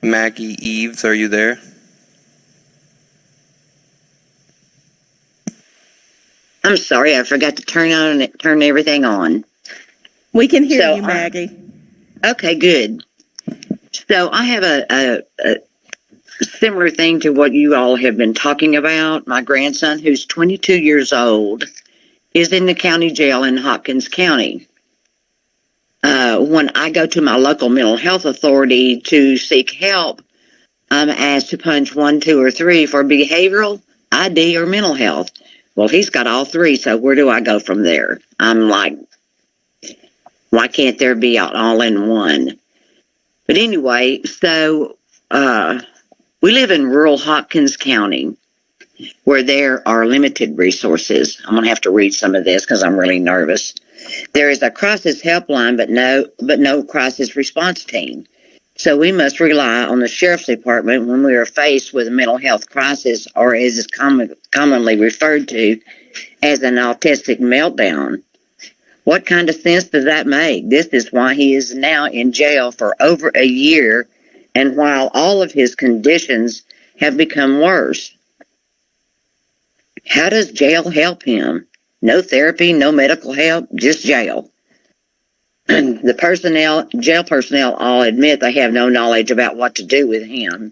Maggie Eaves, are you there? I'm sorry, I forgot to turn everything on. We can hear you, Maggie. Okay, good. So I have a similar thing to what you all have been talking about. My grandson, who's 22 years old, is in the county jail in Hopkins County. When I go to my local mental health authority to seek help, I'm asked to punch 1, 2, or 3 for behavioral, ID, or mental health. Well, he's got all 3, so where do I go from there? I'm like, why can't there be all in one? But anyway, so we live in rural Hopkins County, where there are limited resources. I'm going to have to read some of this because I'm really nervous. There is a crisis helpline, but no crisis response team. So we must rely on the sheriff's department when we are faced with a mental health crisis, or as is commonly referred to as an autistic meltdown. What kind of sense does that make? This is why he is now in jail for over a year, and while all of his conditions have become worse. How does jail help him? No therapy, no medical help, just jail. The jail personnel all admit they have no knowledge about what to do with him.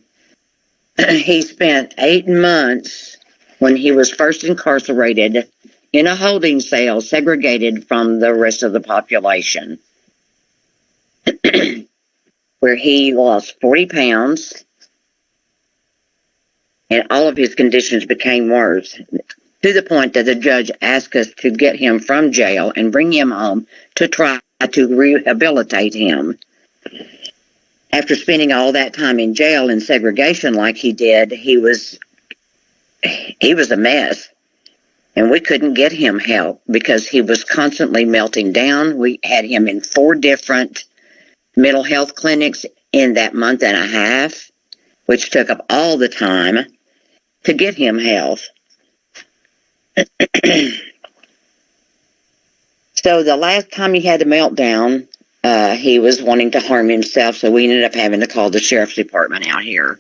He spent 8 months when he was first incarcerated in a holding cell segregated from the rest of the population, where he lost 40 pounds and all of his conditions became worse, to the point that the judge asked us to get him from jail and bring him home to try to rehabilitate him. After spending all that time in jail in segregation like he did, he was a mess. And we couldn't get him help because he was constantly melting down. We had him in 4 different mental health clinics in that month and a half, which took up all the time to get him help. So the last time he had a meltdown, he was wanting to harm himself, so we ended up having to call the sheriff's department out here.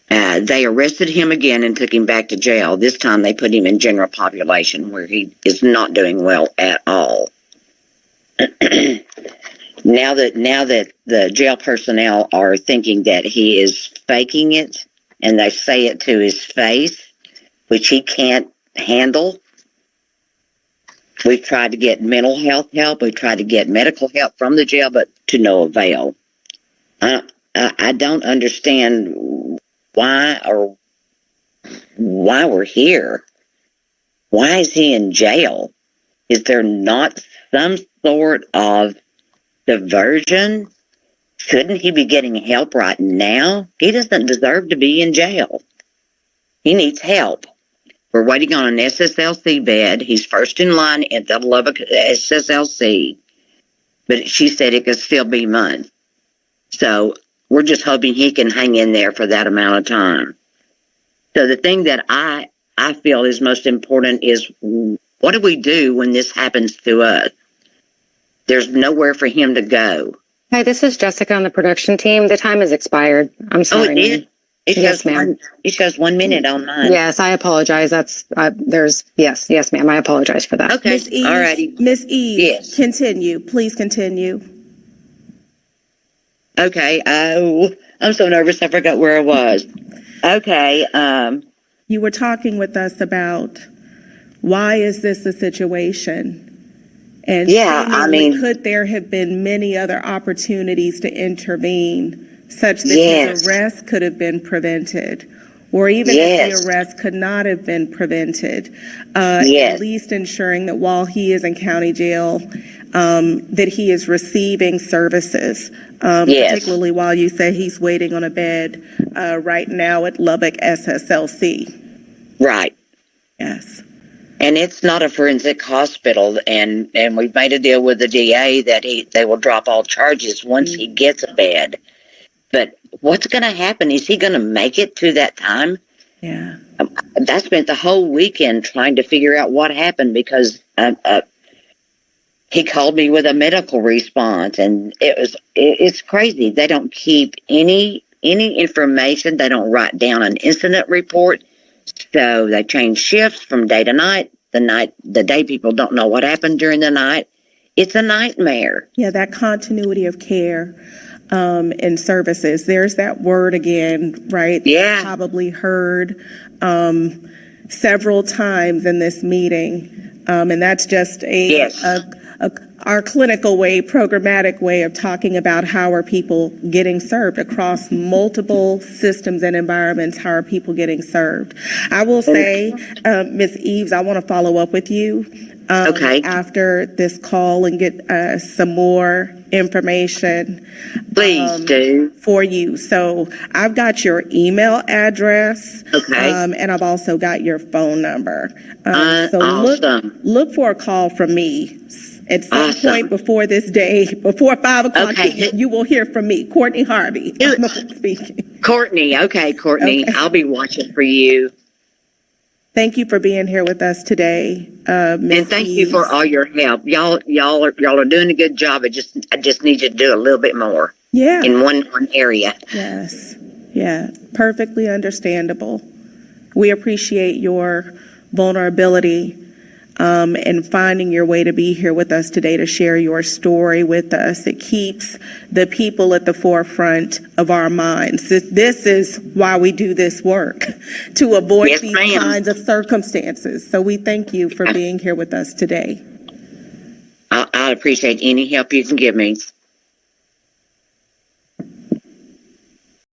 They arrested him again and took him back to jail. This time they put him in general population, where he is not doing well at all. Now that the jail personnel are thinking that he is faking it, and they say it to his face, which he can't handle. We've tried to get mental health help. We've tried to get medical help from the jail, but to no avail. I don't understand why we're here. Why is he in jail? Is there not some sort of diversion? Shouldn't he be getting help right now? He doesn't deserve to be in jail. He needs help. We're waiting on an SSLC bed. He's first in line at the Lubbock SSLC, but she said it could still be months. So we're just hoping he can hang in there for that amount of time. So the thing that I feel is most important is, what do we do when this happens to us? There's nowhere for him to go. Hi, this is Jessica on the production team. The time has expired. I'm sorry. Oh, it is? Yes, ma'am. It shows 1 minute on mine. Yes, I apologize. Yes, ma'am. I apologize for that. Okay, Miss Eaves, all righty. Miss Eaves, Yes. Continue. Please continue. Okay, I'm so nervous I forgot where I was. Okay, You were talking with us about why is this a situation? And Yeah, I mean- could there have been many other opportunities to intervene such that Yes. his arrest could have been prevented? Or even Yes. if the arrest could not have been prevented, Yes. at least ensuring that while he is in county jail, that he is receiving services, Yes. particularly while you say he's waiting on a bed right now at Lubbock SSLC. right. Yes. And it's not a forensic hospital, and we've made a deal with the DA that they will drop all charges once he gets a bed. But what's going to happen? Is he going to make it to that time? Yeah. I spent the whole weekend trying to figure out what happened because he called me with a medical response, and it's crazy. They don't keep any any information. They don't write down an incident report. So they change shifts from day to night. The day people don't know what happened during the night. It's a nightmare. Yeah, that continuity of care and services. There's that word again, right? Yeah. Probably heard several times in this meeting. And that's just Yes. our clinical way, programmatic way of talking about how are people getting served across multiple systems and environments. How are people getting served? I will say, Ms. Eaves, I want to follow up with you Okay. after this call and get some more information Please do. for you. So I've got your email address, Okay. and I've also got your phone number. So Awesome. look for a call from me at some Awesome. point before this day, before 5 o'clock. Okay. You will hear from me, Courtney Harvey. Do it. I'm the one speaking. Courtney. Okay, Courtney. Okay. I'll be watching for you. Thank you for being here with us today, Ms. And thank you for Eaves. all your help. Y'all are doing a good job. I just need you to do a little bit more Yeah. in one area. Yes. Yeah. Perfectly understandable. We appreciate your vulnerability and finding your way to be here with us today to share your story with us. It keeps the people at the forefront of our minds. This is why we do this work, to avoid Yes, these ma'am. kinds of circumstances. So we thank you for being here with us today. I appreciate any help you can give me.